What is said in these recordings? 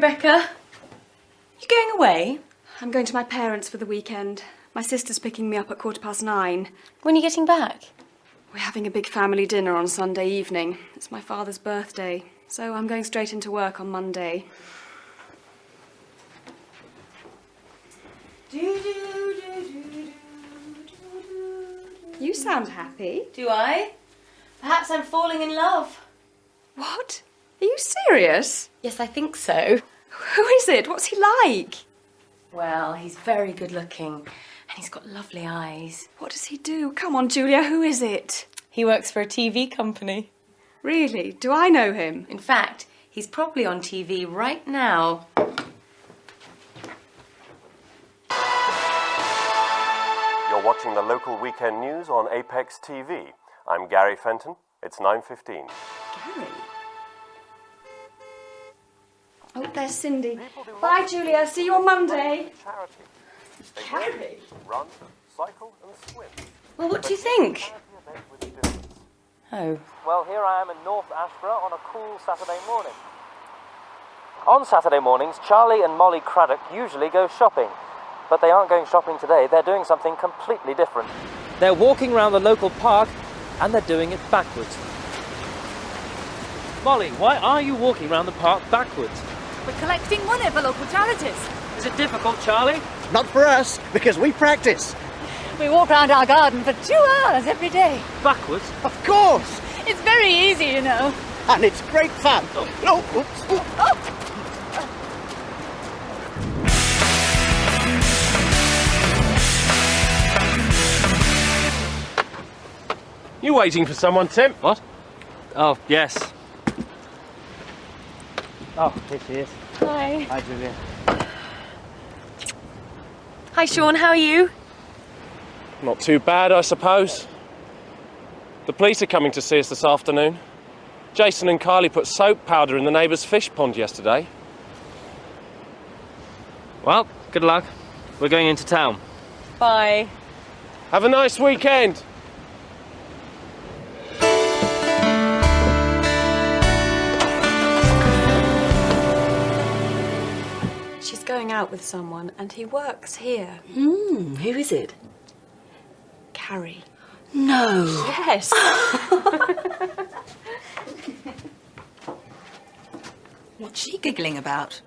Rebecca. You going away? I'm going to my parents for the weekend. My sister's picking me up at 9:15. When are you getting back? We're having a big family dinner on Sunday evening. It's my father's birthday, so I'm going straight into work on Monday. You sound happy. Do I? Perhaps I'm falling in love. What? Are you serious? Yes, I think so. Who is it? What's he like? Well, he's very good looking and he's got lovely eyes. What does he do? Come on, Julia, who is it? He works for a TV company. Really? Do I know him? In fact, he's probably on TV right now. You're watching the local weekend news on Apex TV. I'm Gary Fenton. It's 9:15. Gary? Oh, there's Cindy. Bye, Julia. See you on Monday. Charity. They Gary? run, cycle and swim. Well, what do you think? Charity event with students. Oh. Well, here I am in North Ashborough on a cool Saturday morning. On Saturday mornings, Charlie and Molly Craddock usually go shopping. But they aren't going shopping today, they're doing something completely different. They're walking around the local park and they're doing it backwards. Molly, why are you walking around the park backwards? We're collecting money for local charities. Is it difficult, Charlie? Not for us, because we practice. We walk around our garden for 2 hours every day. Backwards? Of course. It's very easy, you know. And it's great fun. Oh, oops. Oh! You waiting for someone, Tim? What? Oh, yes. Oh, here she is. Hi. Hi, Julia. Hi, Sean. How are you? Not too bad, I suppose. The police are coming to see us this afternoon. Jason and Kylie put soap powder in the neighbour's fish pond yesterday. Well, good luck. We're going into town. Bye. Have a nice weekend. She's going out with someone, and he works here. Who is it? Carrie. No. Yes. What's she giggling about?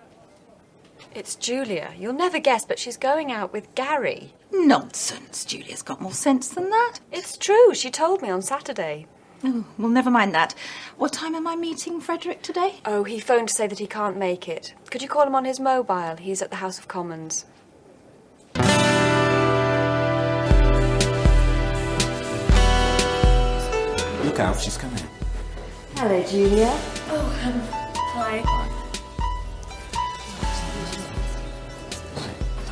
It's Julia. You'll never guess, but she's going out with Gary. Nonsense. Julia's got more sense than that. It's true. She told me on Saturday. Oh, well, never mind that. What time am I meeting Frederick today? Oh, he phoned to say that he can't make it. Could you call him on his mobile? He's at the House of Commons. Look out, she's coming. Hello, Julia. Hi.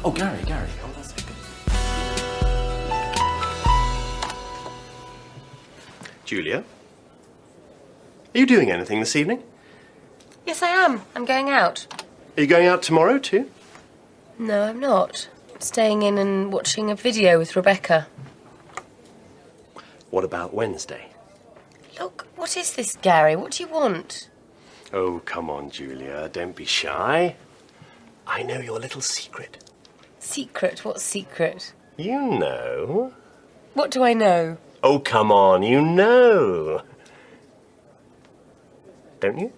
Oh, Gary. Oh, that's good. Julia? Are you doing anything this evening? Yes, I am. I'm going out. Are you going out tomorrow too? No, I'm not. I'm staying in and watching a video with Rebecca. What about Wednesday? Look, what is this, Gary? What do you want? Oh, come on, Julia. Don't be shy. I know your little secret. Secret? What secret? You know. What do I know? Oh, come on, you know. Don't you?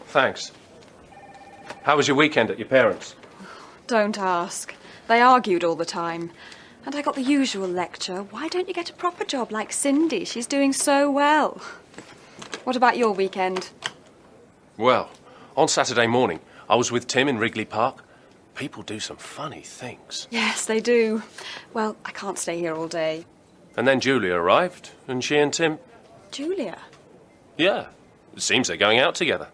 Thanks. How was your weekend at your parents'? Don't ask. They argued all the time. And I got the usual lecture. Why don't you get a proper job like Cindy? She's doing so well. What about your weekend? Well, on Saturday morning, I was with Tim in Wrigley Park. People do some funny things. Yes, they do. Well, I can't stay here all day. And then Julia arrived, and she and Tim... Julia? Yeah, it seems they're going out together.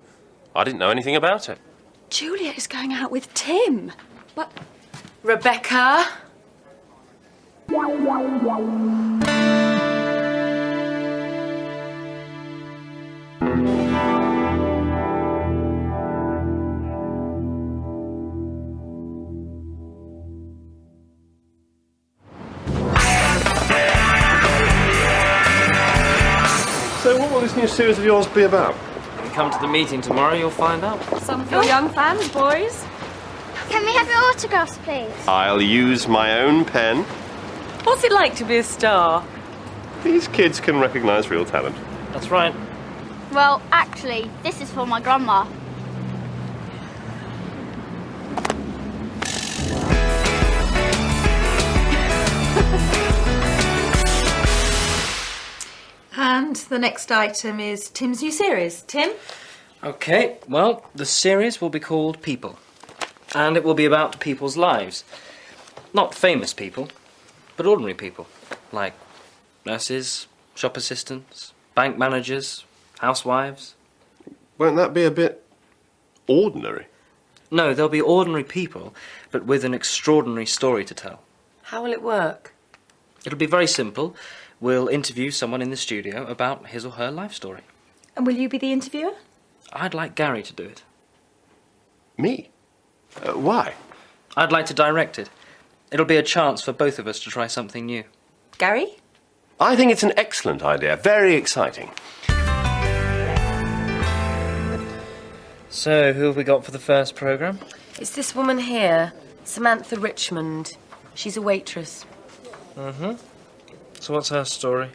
I didn't know anything about it. Julia is going out with Tim. But... Rebecca? series of yours be about? When you come to the meeting tomorrow, you'll find out. Some for your young fans, boys. Can we have your autographs, please? I'll use my own pen. What's it like to be a star? These kids can recognise real talent. That's right. Well, actually, this is for my grandma. And the next item is Tim's new series. Tim? Okay, well, the series will be called People. And it will be about people's lives. Not famous people, but ordinary people. Like nurses, shop assistants, bank managers, housewives. Won't that be a bit ordinary? No, they'll be ordinary people, but with an extraordinary story to tell. How will it work? It'll be very simple. We'll interview someone in the studio about his or her life story. And will you be the interviewer? I'd like Gary to do it. Me? Why? I'd like to direct it. It'll be a chance for both of us to try something new. Gary? I think it's an excellent idea. Very exciting. So, who have we got for the first programme? It's this woman here, Samantha Richmond. She's a waitress. Mm-hmm. So what's her story?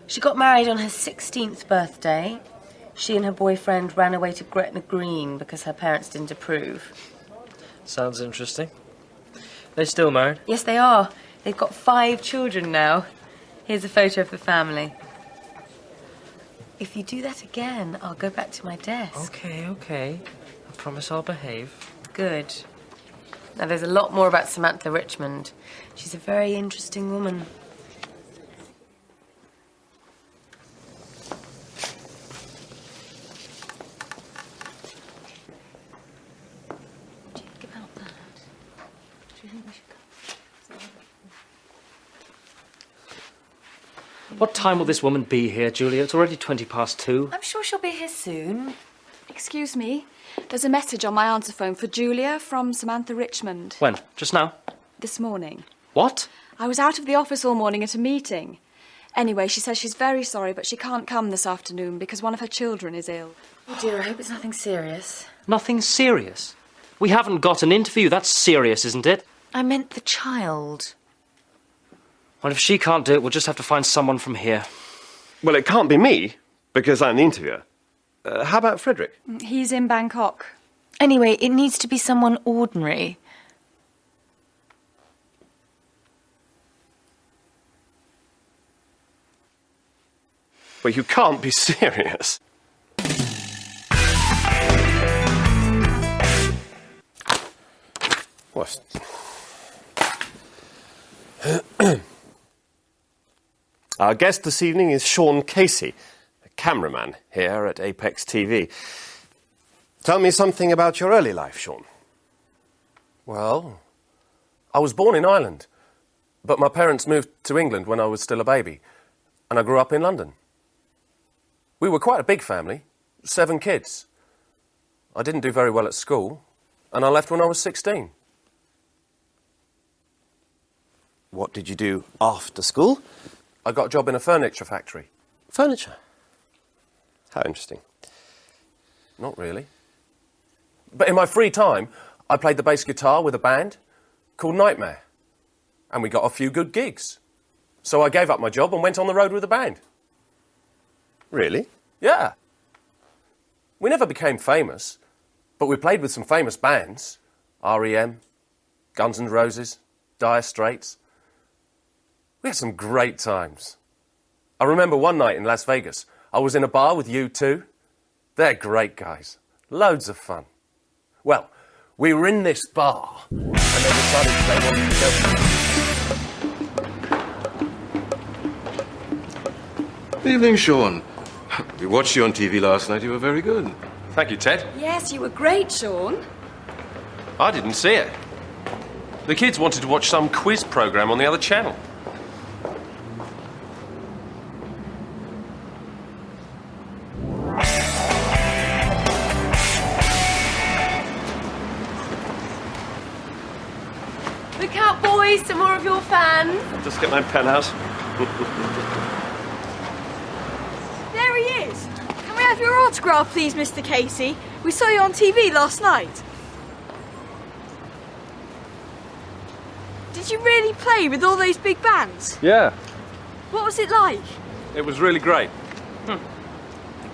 She got married on her 16th birthday. She and her boyfriend ran away to Gretna Green because her parents didn't approve. Sounds interesting. They still married? Yes, they are. They've got 5 children now. Here's a photo of the family. If you do that again, I'll go back to my desk. Okay. I promise I'll behave. Good. Now, there's a lot more about Samantha Richmond. She's a very interesting woman. What time will this woman be here, Julia? It's already 2:20. I'm sure she'll be here soon. Excuse me. There's a message on my answer phone for Julia from Samantha Richmond. When? Just now? This morning. What? I was out of the office all morning at a meeting. Anyway, she says she's very sorry, but she can't come this afternoon because one of her children is ill. Oh dear, I hope it's nothing serious. Nothing serious? We haven't got an interview. That's serious, isn't it? I meant the child. Well, if she can't do it, we'll just have to find someone from here. Well, it can't be me, because I'm the interviewer. How about Frederick? He's in Bangkok. Anyway, it needs to be someone ordinary. Well, you can't be serious. What? Our guest this evening is Sean Casey, a cameraman here at Apex TV. Tell me something about your early life, Sean. Well, I was born in Ireland, but my parents moved to England when I was still a baby, and I grew up in London. We were quite a big family, 7 kids. I didn't do very well at school, and I left when I was 16. What did you do after school? I got a job in a furniture factory. Furniture. How interesting. Not really. But in my free time, I played the bass guitar with a band called Nightmare. And we got a few good gigs. So I gave up my job and went on the road with the band. Really? Yeah. We never became famous, but we played with some famous bands. R.E.M., Guns N' Roses, Dire Straits. We had some great times. I remember one night in Las Vegas, I was in a bar with U2. They're great guys. Loads of fun. Well, we were in this bar, and they decided they wanted to go. Evening, Sean. We watched you on TV last night. You were very good. Thank you, Ted. Yes, you were great, Sean. I didn't see it. The kids wanted to watch some quiz programme on the other channel. Look out, boys, some more of your fans. I'll just get my pen out. There he is. have your autograph, please, Mr. Casey? We saw you on TV last night. Did you really play with all those big bands? Yeah, What was it like? it was really great. The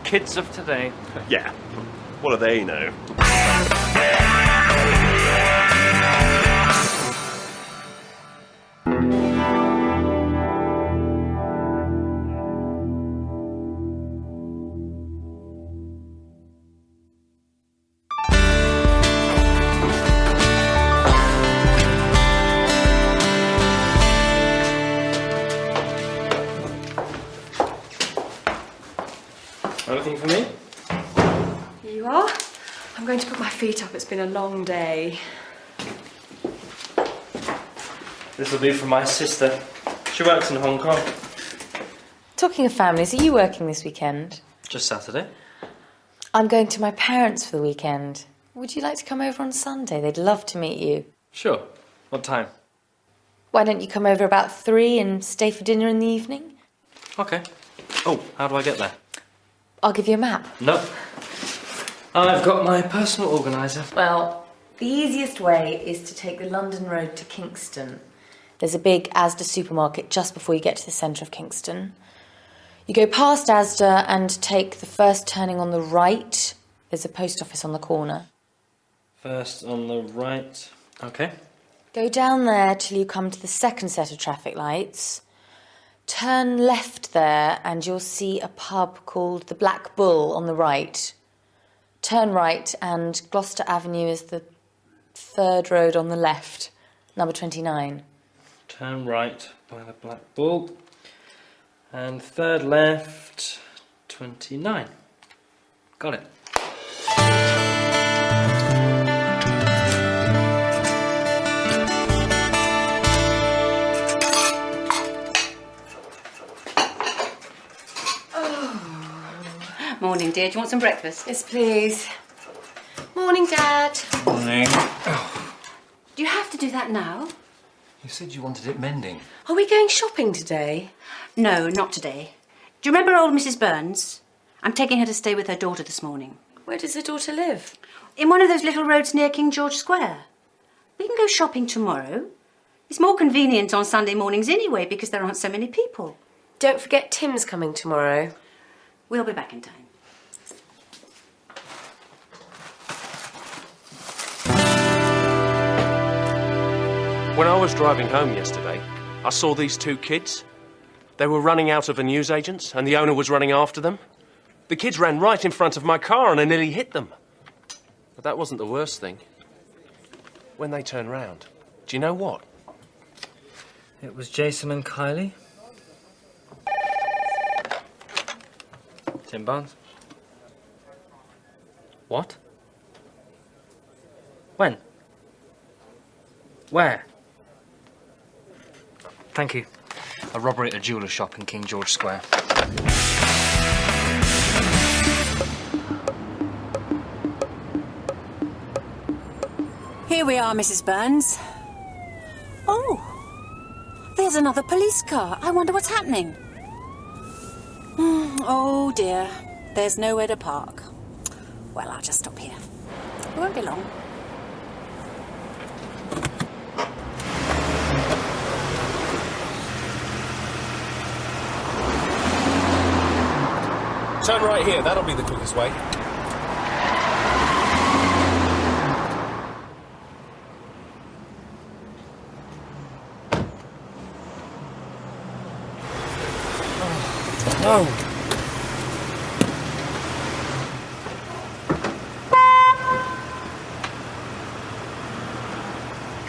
kids of today. Yeah. What do they know? Anything for me? Here you are. I'm going to put my feet up. It's been a long day. This will be for my sister. She works in Hong Kong. Talking of families, are you working this weekend? Just Saturday. I'm going to my parents for the weekend. Would you like to come over on Sunday? They'd love to meet you. Sure. What time? Why don't you come over about 3 and stay for dinner in the evening? Okay. Oh, how do I get there? I'll give you a map. No. I've got my personal organiser. Well, the easiest way is to take the London Road to Kingston. There's a big Asda supermarket just before you get to the centre of Kingston. You go past Asda and take the first turning on the right. There's a post office on the corner. First on the right. Okay. Go down there till you come to the second set of traffic lights. Turn left there and you'll see a pub called the Black Bull on the right. Turn right and Gloucester Avenue is the third road on the left, number 29. Turn right by the Black Bull. And third left, 29. Got it. Morning, dear. Do you want some breakfast? Yes, please. Morning, Dad. Morning. Do you have to do that now? You said you wanted it mending. Are we going shopping today? No, not today. Do you remember old Mrs. Burns? I'm taking her to stay with her daughter this morning. Where does her daughter live? In one of those little roads near King George Square. We can go shopping tomorrow. It's more convenient on Sunday mornings anyway because there aren't so many people. Don't forget Tim's coming tomorrow. We'll be back in time. When I was driving home yesterday, I saw these two kids. They were running out of a newsagent's and the owner was running after them. The kids ran right in front of my car and I nearly hit them. But that wasn't the worst thing. When they turned round, do you know what? It was Jason and Kylie. Tim Barnes. What? When? Where? Thank you. A robbery at a jeweller's shop in King George Square. Here we are, Mrs. Burns. Oh, there's another police car. I wonder what's happening. Oh, dear. There's nowhere to park. Well, I'll just stop here. It won't be long. Turn right here, that'll be the quickest way. No.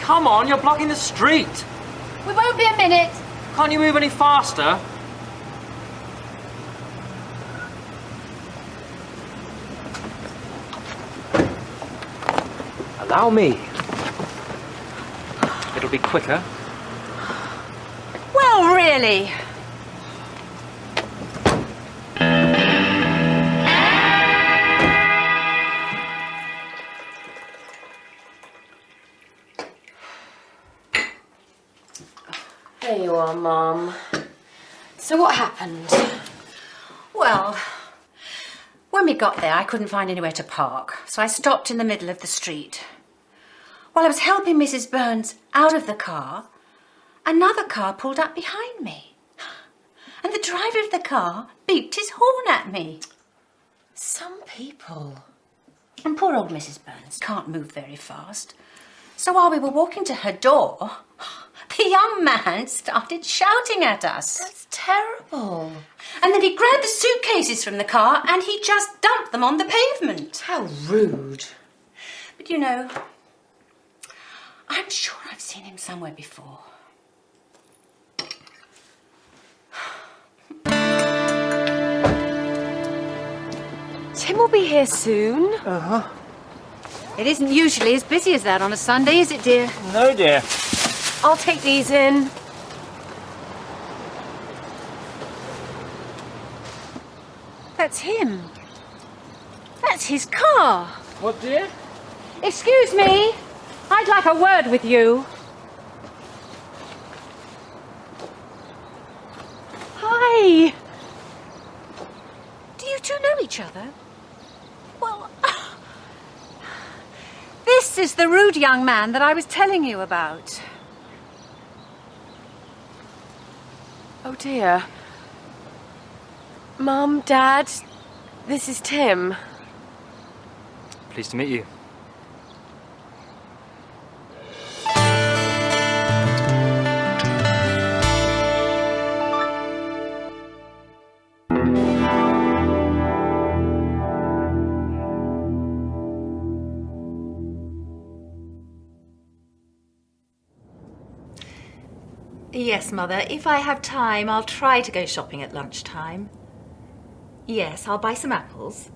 Come on, you're blocking the street. We won't be a minute. Can't you move any faster? Allow me. It'll be quicker. Well, really? There you are, Mum. So what happened? Well, When we got there, I couldn't find anywhere to park, so I stopped in the middle of the street. While I was helping Mrs. Burns out of the car, another car pulled up behind me. And the driver of the car beeped his horn at me. Some people. And poor old Mrs. Burns can't move very fast. So while we were walking to her door, the young man started shouting at us. That's terrible. And then he grabbed the suitcases from the car and he just dumped them on the pavement. How rude. But you know, I'm sure I've seen him somewhere before. Tim will be here soon. Uh-huh. It isn't usually as busy as that on a Sunday, is it, dear? No, dear. I'll take these in. That's him. That's his car. What, dear? Excuse me. I'd like a word with you. Hi. Do you two know each other? Well, this is the rude young man that I was telling you about. Oh dear. Mum, Dad, this is Tim. Pleased to meet you. Yes, Mother. If I have time, I'll try to go shopping at lunchtime. Yes, I'll buy some apples.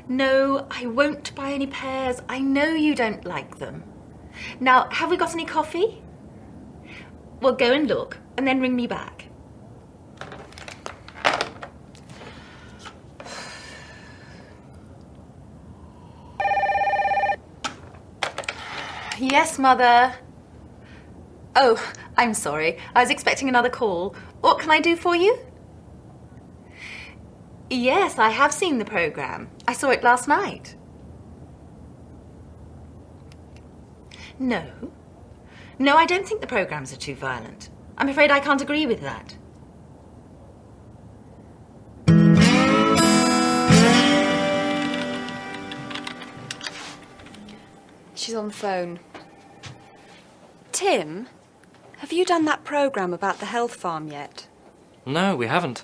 No, I won't buy any pears. I know you don't like them. Now, have we got any coffee? Well, go and look, and then ring me back. Yes, Mother. Oh, I'm sorry. I was expecting another call. What can I do for you? Yes, I have seen the programme. I saw it last night. No. No, I don't think the programmes are too violent. I'm afraid I can't agree with that. She's on the phone. Tim, have you done that programme about the health farm yet? No, we haven't.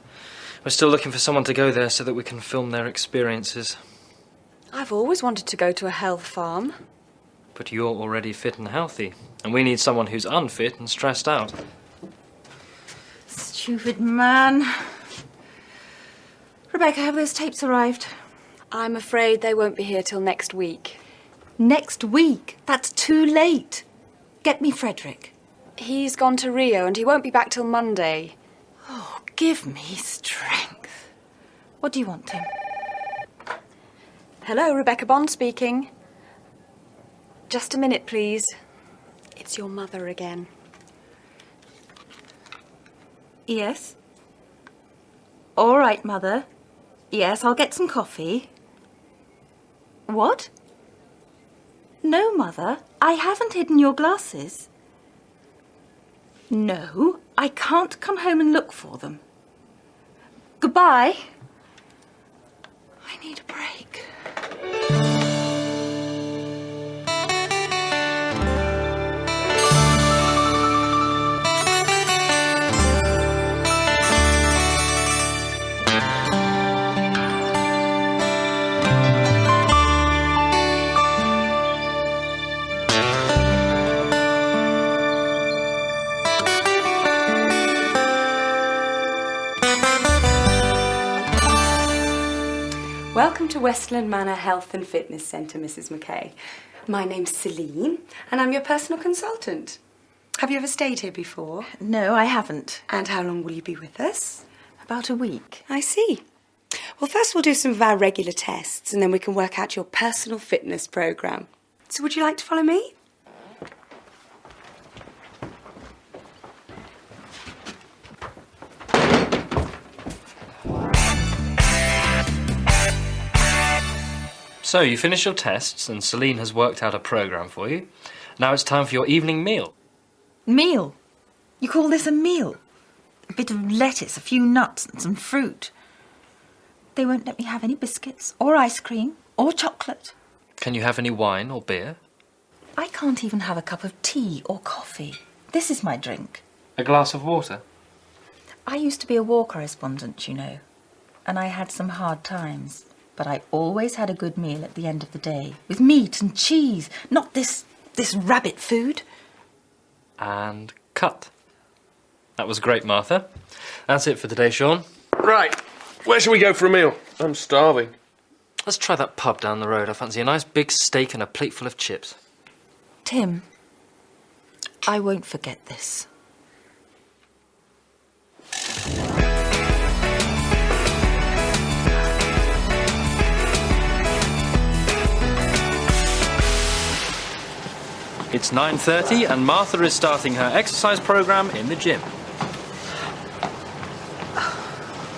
We're still looking for someone to go there so that we can film their experiences. I've always wanted to go to a health farm. But you're already fit and healthy, and we need someone who's unfit and stressed out. Stupid man. Rebecca, have those tapes arrived? I'm afraid they won't be here till next week. Next week? That's too late. Get me Frederick. He's gone to Rio and he won't be back till Monday. Oh, give me strength. What do you want, Tim? Hello, Rebecca Bond speaking. Just a minute, please. It's your mother again. Yes? All right, Mother. Yes, I'll get some coffee. What? No, Mother. I haven't hidden your glasses. No, I can't come home and look for them. Goodbye. I need a break. Welcome to Westland Manor Health and Fitness Centre, Mrs. McKay. My name's Celine, and I'm your personal consultant. Have you ever stayed here before? No, I haven't. And how long will you be with us? About a week. I see. Well, first we'll do some of our regular tests, and then we can work out your personal fitness programme. So would you like to follow me? So, you finished your tests and Celine has worked out a programme for you. Now it's time for your evening meal. Meal? You call this a meal? A bit of lettuce, a few nuts and some fruit. They won't let me have any biscuits or ice cream or chocolate. Can you have any wine or beer? I can't even have a cup of tea or coffee. This is my drink. A glass of water? I used to be a war correspondent, you know, and I had some hard times. But I always had a good meal at the end of the day, with meat and cheese, not this rabbit food. And cut. That was great, Martha. That's it for today, Sean. Right. Where shall we go for a meal? I'm starving. Let's try that pub down the road. I fancy a nice big steak and a plate full of chips. Tim, I won't forget this. It's 9:30 and Martha is starting her exercise programme in the gym.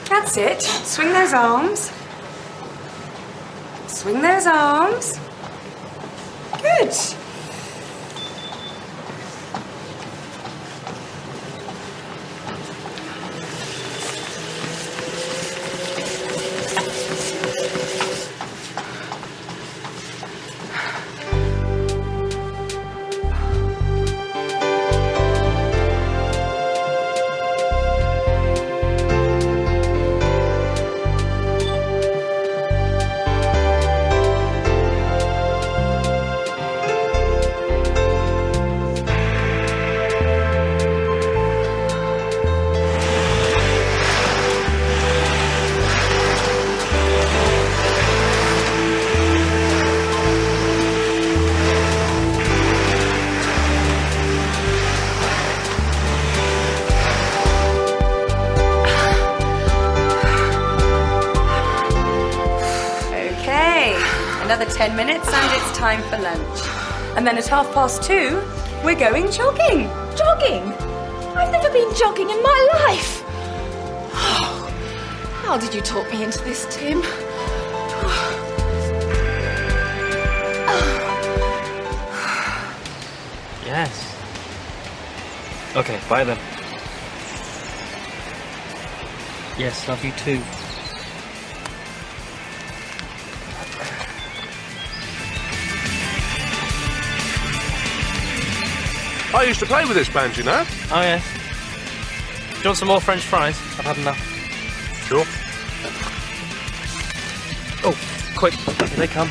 That's it. Swing those arms. Swing those arms. Good. Another 10 minutes and it's time for lunch. And then at 2:30, we're going jogging. Jogging? I've never been jogging in my life. Oh, how did you talk me into this, Tim? Yes. Okay, bye then. Yes, love you too. I used to play with this band, you know. Oh, yes. Do you want some more French fries? I've had enough. Sure. Oh, quick. Here they come.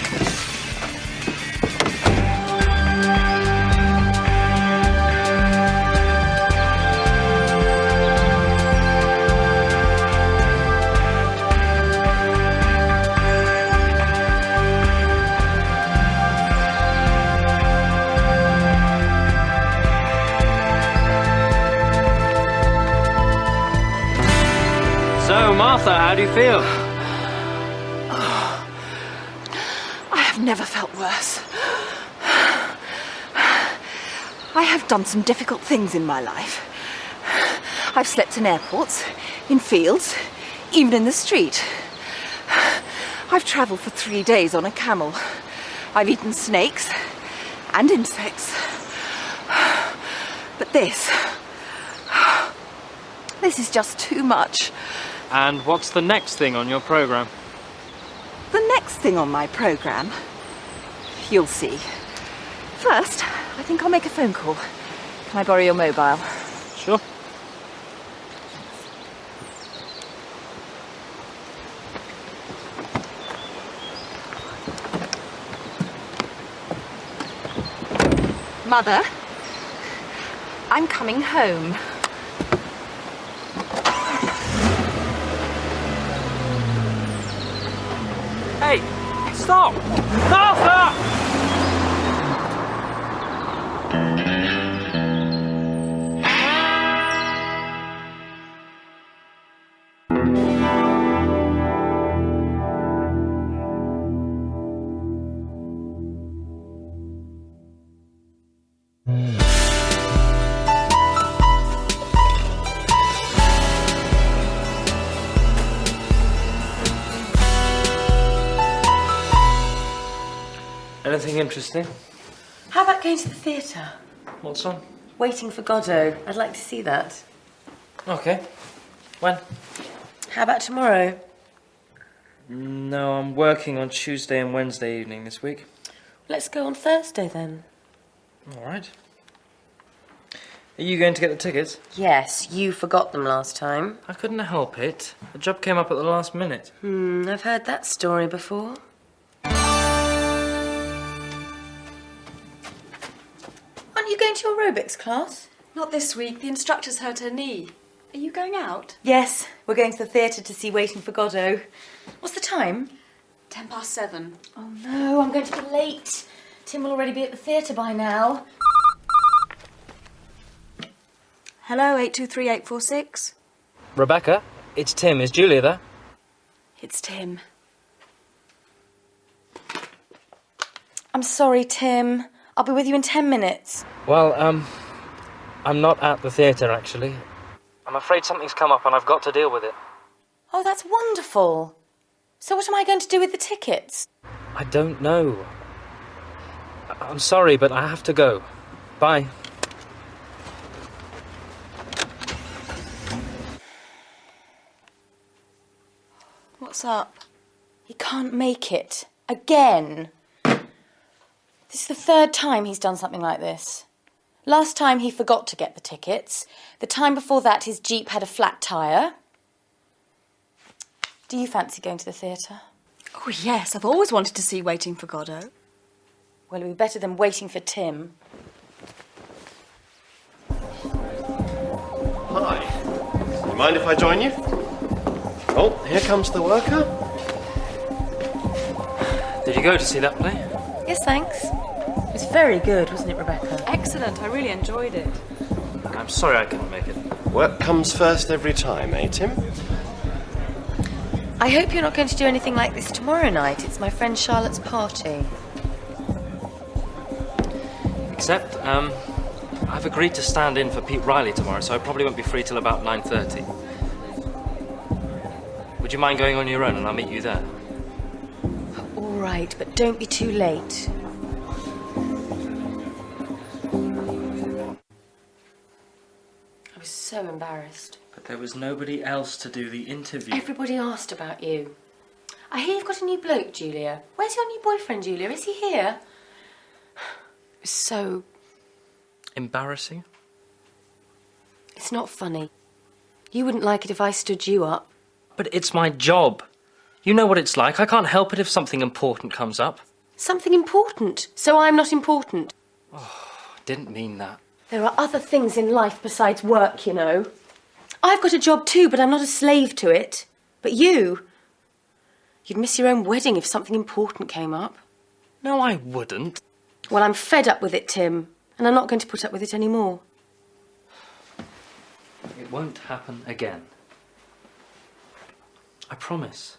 So, Martha, how do you feel? I have never felt worse. I have done some difficult things in my life. I've slept in airports, in fields, even in the street. I've travelled for 3 days on a camel. I've eaten snakes and insects. But this is just too much. And what's the next thing on your programme? The next thing on my programme, you'll see. First, I think I'll make a phone call. Can I borrow your mobile? Sure. Mother, I'm coming home. Hey, stop! Martha! Anything interesting? How about going to the theatre? What's on? Waiting for Godot. I'd like to see that. Okay. When? How about tomorrow? No, I'm working on Tuesday and Wednesday evening this week. Let's go on Thursday then. All right. Are you going to get the tickets? Yes, you forgot them last time. I couldn't help it. The job came up at the last minute. I've heard that story before. Aren't you going to your aerobics class? Not this week. The instructor's hurt her knee. Are you going out? Yes, we're going to the theatre to see Waiting for Godot. What's the time? 7:10. Oh no, I'm going to be late. Tim will already be at the theatre by now. Hello, 823846. Rebecca, it's Tim. Is Julia there? It's Tim. I'm sorry, Tim. I'll be with you in 10 minutes. Well, I'm not at the theatre, actually. I'm afraid something's come up and I've got to deal with it. Oh, that's wonderful. So what am I going to do with the tickets? I don't know. I'm sorry, but I have to go. Bye. What's up? He can't make it. Again. This is the third time he's done something like this. Last time he forgot to get the tickets. The time before that his Jeep had a flat tyre. Do you fancy going to the theatre? Oh, yes. I've always wanted to see Waiting for Godot. Well, it'll be better than waiting for Tim. Hi. Do you mind if I join you? Oh, here comes the worker. Did you go to see that play? Yes, thanks. It was very good, wasn't it, Rebecca? Excellent. I really enjoyed it. I'm sorry I couldn't make it. Work comes first every time, eh, Tim? I hope you're not going to do anything like this tomorrow night. It's my friend Charlotte's party. Except, I've agreed to stand in for Pete Riley tomorrow, so I probably won't be free till about 9:30. Would you mind going on your own and I'll meet you there? All right, but don't be too late. I was so embarrassed. But there was nobody else to do the interview. Everybody asked about you. I hear you've got a new bloke, Julia. Where's your new boyfriend, Julia? Is he here? It was so... Embarrassing? It's not funny. You wouldn't like it if I stood you up. But it's my job. You know what it's like. I can't help it if something important comes up. Something important? So I'm not important? Oh, I didn't mean that. There are other things in life besides work, you know. I've got a job too, but I'm not a slave to it. But you'd miss your own wedding if something important came up. No, I wouldn't. Well, I'm fed up with it, Tim, and I'm not going to put up with it anymore. It won't happen again. I promise.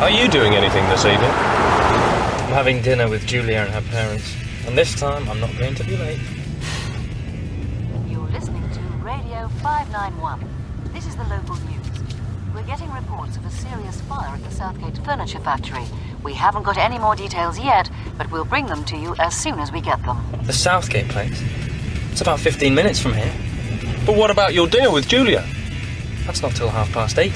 Are you doing anything this evening? I'm having dinner with Julia and her parents. And this time, I'm not going to be late. You're listening to Radio 591. This is the local news. We're getting reports of a serious fire at the Southgate Furniture Factory. We haven't got any more details yet, but we'll bring them to you as soon as we get them. The Southgate place? It's about 15 minutes from here. But what about your dinner with Julia? That's not till 8:30.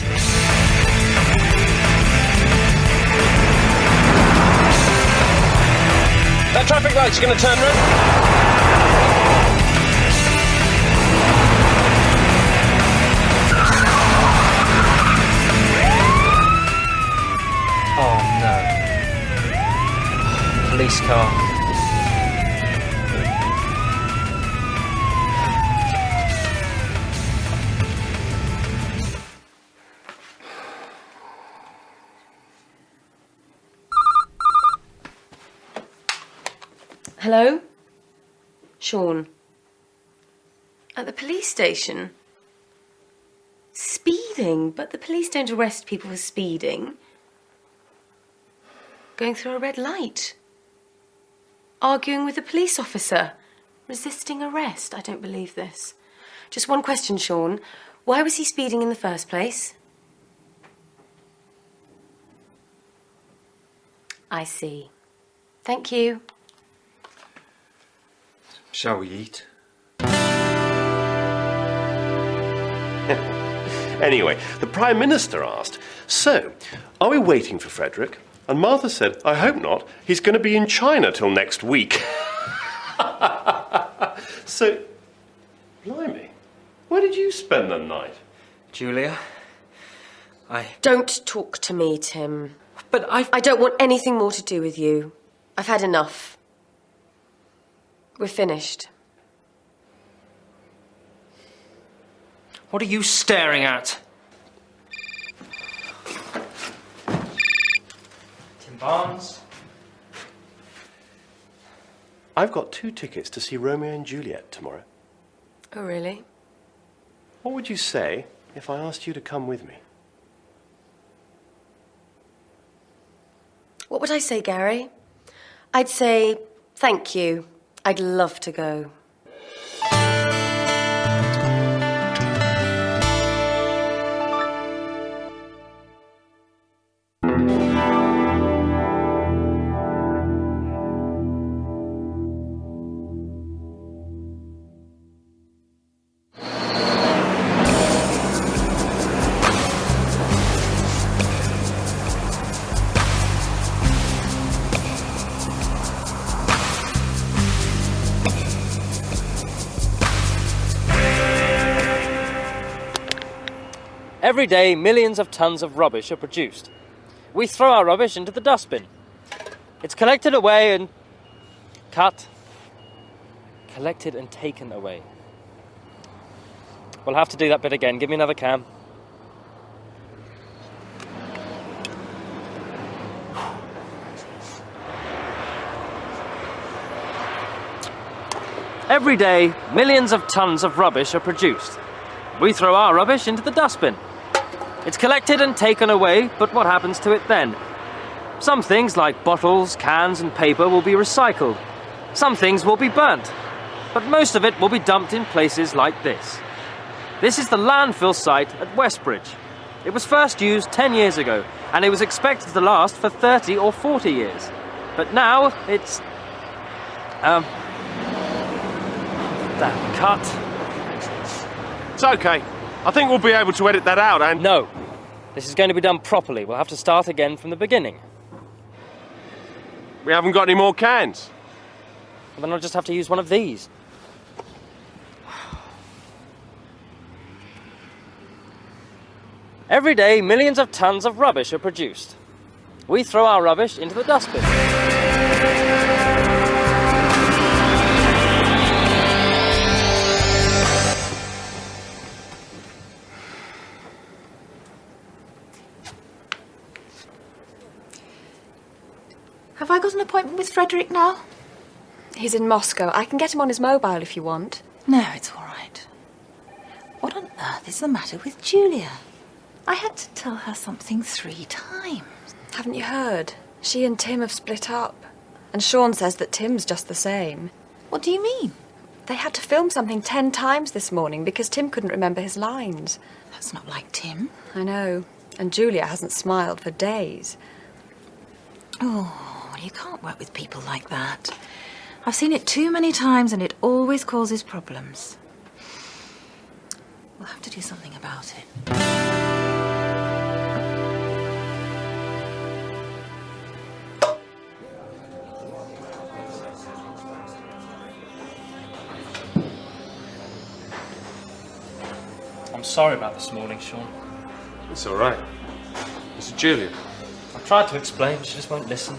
That traffic light's going to turn red. Oh no. Police car. Hello? Sean. At the police station? Speeding? But the police don't arrest people for speeding. Going through a red light. Arguing with a police officer? Resisting arrest? I don't believe this. Just one question, Sean. Why was he speeding in the first place? I see. Thank you. Shall we eat? Anyway, the Prime Minister asked, "So, are we waiting for Frederick?" And Martha said, "I hope not. He's going to be in China till next week." So, blimey, where did you spend the night? Julia, Don't talk to me, Tim. But I don't want anything more to do with you. I've had enough. We're finished. What are you staring at? Tim Barnes? I've got 2 tickets to see Romeo and Juliet tomorrow. Oh, really? What would you say if I asked you to come with me? What would I say, Gary? I'd say, thank you. I'd love to go. Every day, millions of tons of rubbish are produced. We throw our rubbish into the dustbin. It's collected away and collected and taken away. We'll have to do that bit again. Give me another can. Every day, millions of tons of rubbish are produced. We throw our rubbish into the dustbin. It's collected and taken away, but what happens to it then? Some things like bottles, cans and paper will be recycled. Some things will be burnt. But most of it will be dumped in places like this. This is the landfill site at Westbridge. It was first used 10 years ago, and it was expected to last for 30 or 40 years. But now it's... that cut. It's okay. I think we'll be able to edit that out and... No. This is going to be done properly. We'll have to start again from the beginning. We haven't got any more cans. Well, then I'll just have to use one of these. Every day, millions of tons of rubbish are produced. We throw our rubbish into the dustbin. Have I got an appointment with Frederick now? He's in Moscow. I can get him on his mobile if you want. No, it's all right. What on earth is the matter with Julia? I had to tell her something 3 times. Haven't you heard? She and Tim have split up. And Sean says that Tim's just the same. What do you mean? They had to film something 10 times this morning because Tim couldn't remember his lines. That's not like Tim. I know. And Julia hasn't smiled for days. Oh, you can't work with people like that. I've seen it too many times and it always causes problems. We'll have to do something about it. I'm sorry about this morning, Sean. It's all right. It's Julia. I've tried to explain, but she just won't listen.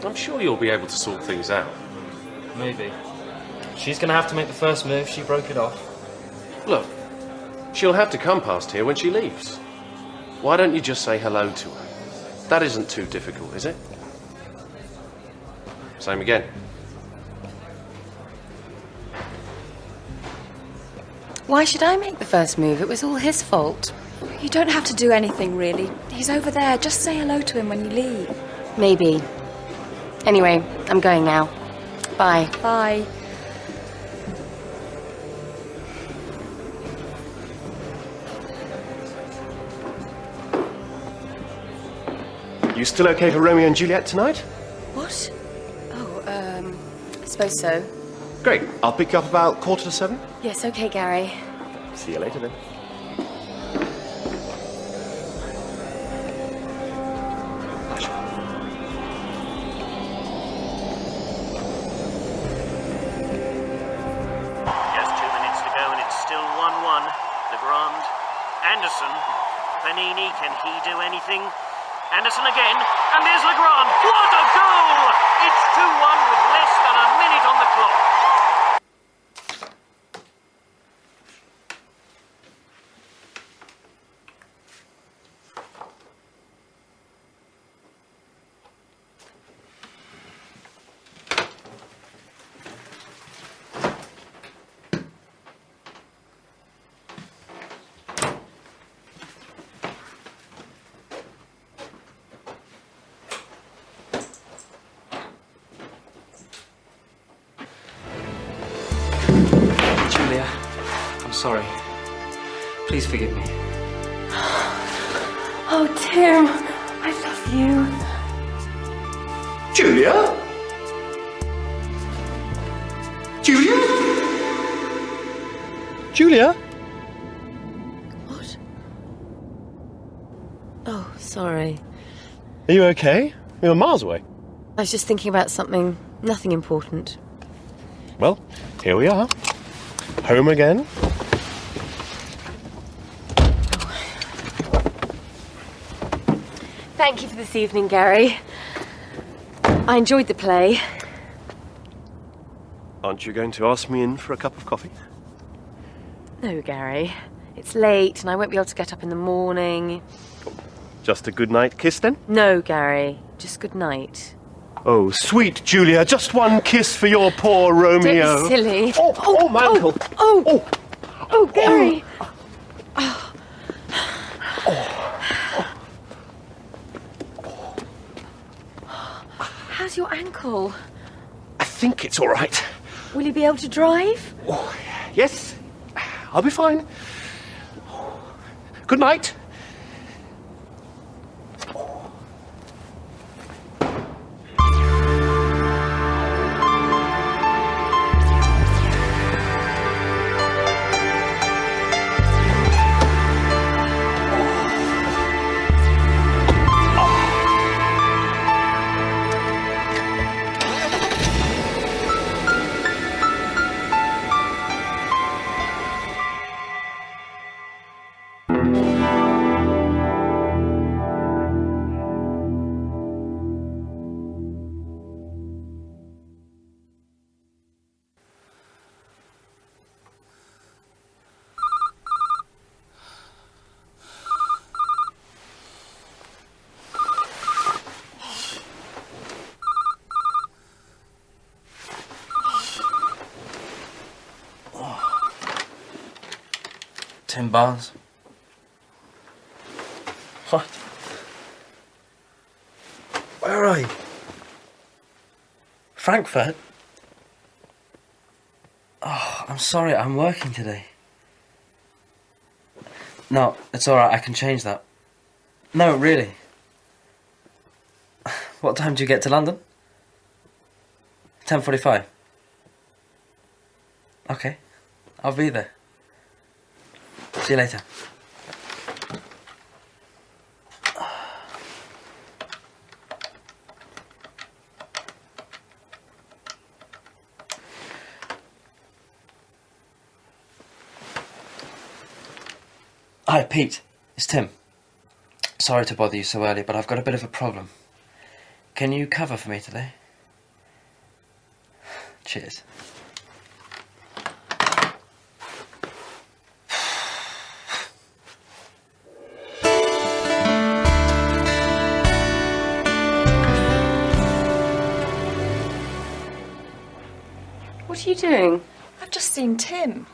I'm sure you'll be able to sort things out. Maybe. She's going to have to make the first move. She broke it off. Look, she'll have to come past here when she leaves. Why don't you just say hello to her? That isn't too difficult, is it? Same again. Why should I make the first move? It was all his fault. You don't have to do anything, really. He's over there. Just say hello to him when you leave. Maybe. Anyway, I'm going now. Bye. Bye. You still okay for Romeo and Juliet tonight? What? Oh, I suppose so. Great. I'll pick you up about 6:45. Yes, okay, Gary. See you later then. Just 2 minutes to go and it's still 1-1. Legrand. Anderson. Panini, can he do anything? Anderson again, and there's Legrand. What a goal! It's 2-1 with less than a minute on the clock. Julia, I'm sorry. Please forgive me. Oh, Tim, I love you. Julia? Julia? Julia? What? Oh, sorry. Are you okay? We were miles away. I was just thinking about something, nothing important. Well, here we are. Home again. Thank you for this evening, Gary. I enjoyed the play. Aren't you going to ask me in for a cup of coffee? No, Gary. It's late and I won't be able to get up in the morning. Just a good night kiss then? No, Gary. Just good night. Oh, sweet Julia, just one kiss for your poor Romeo. Don't be silly. Oh, my ankle. Oh, Gary. How's your ankle? I think it's all right. Will you be able to drive? Oh, yes, I'll be fine. Good night. Tim Barnes. What? Where are you? Frankfurt? Oh, I'm sorry, I'm working today. No, it's alright, I can change that. No, really. What time do you get to London? 10:45. Okay, I'll be there. See you later. Hi, Pete. It's Tim. Sorry to bother you so early, but I've got a bit of a problem. Can you cover for me today? Cheers. What are you doing? I've just seen Tim.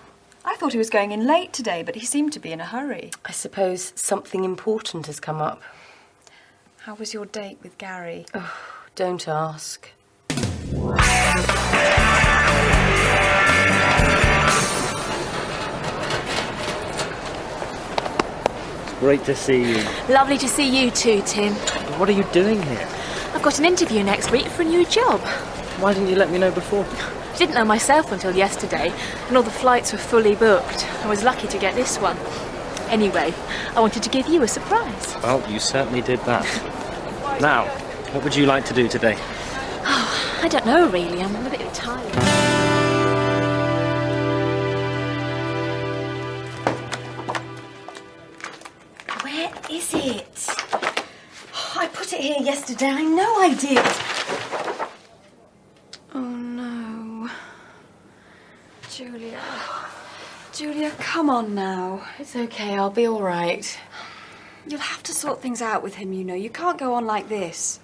I thought he was going in late today, but he seemed to be in a hurry. I suppose something important has come up. How was your date with Gary? Oh, don't ask. Great to see you. Lovely to see you too, Tim. What are you doing here? I've got an interview next week for a new job. Why didn't you let me know before? I didn't know myself until yesterday, and all the flights were fully booked. I was lucky to get this one. Anyway, I wanted to give you a surprise. Well, you certainly did that. Now, what would you like to do today? Oh, I don't know really. I'm a bit tired. Where is it? Oh, I put it here yesterday. I know I did. Oh, no. Julia. Julia, come on now. It's okay, I'll be all right. You'll have to sort things out with him, you know. You can't go on like this.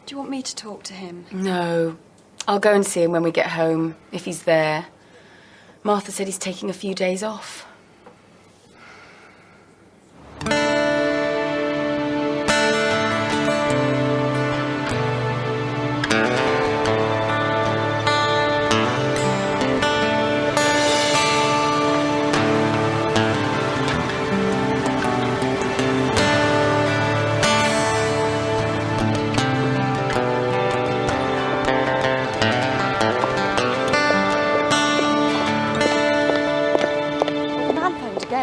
Do you want me to talk to him? No. I'll go and see him when we get home, if he's there. Martha said he's taking a few days off.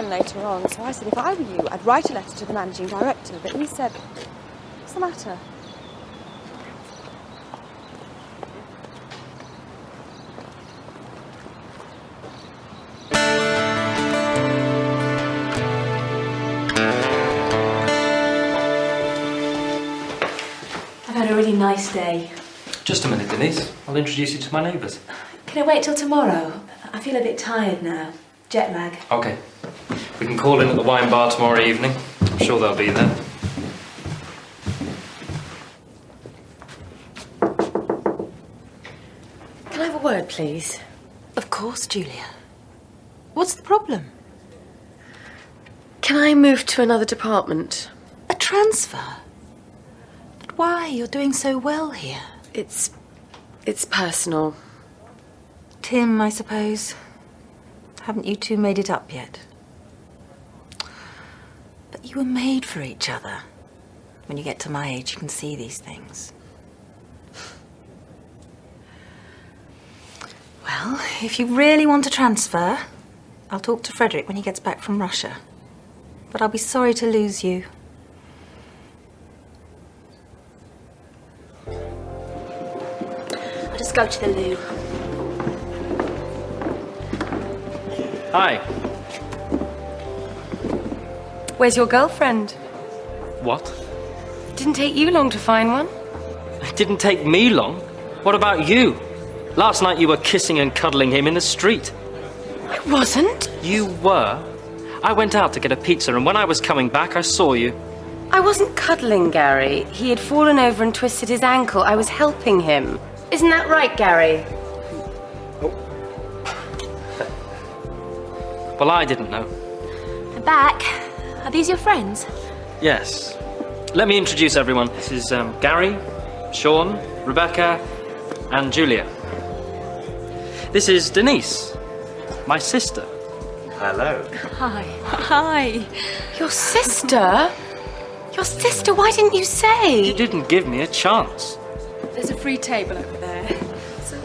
Later on, so I said if I were you, I'd write a letter to the managing director, but he said, what's the matter? I've had a really nice day. Just a minute, Denise. I'll introduce you to my neighbours. Can I wait till tomorrow? I feel a bit tired now. Jet lag. OK. We can call in at the wine bar tomorrow evening. I'm sure they'll be there. Can I have a word, please? Of course, Julia. What's the problem? Can I move to another department? A transfer? But why? You're doing so well here. It's personal. Tim, I suppose. Haven't you two made it up yet? But you were made for each other. When you get to my age, you can see these things. Well, if you really want to transfer, I'll talk to Frederick when he gets back from Russia. But I'll be sorry to lose you. I'll just go to the loo. Hi. Where's your girlfriend? What? Didn't take you long to find one. It didn't take me long. What about you? Last night you were kissing and cuddling him in the street. I wasn't. You were. I went out to get a pizza, and when I was coming back, I saw you. I wasn't cuddling Gary. He had fallen over and twisted his ankle. I was helping him. Isn't that right, Gary? Well, I didn't know. I'm back. Are these your friends? Yes. Let me introduce everyone. This is Gary, Sean, Rebecca, and Julia. This is Denise, my sister. Hello. Hi. Hi. Your sister? Your sister? Why didn't you say? You didn't give me a chance. There's a free table over there. So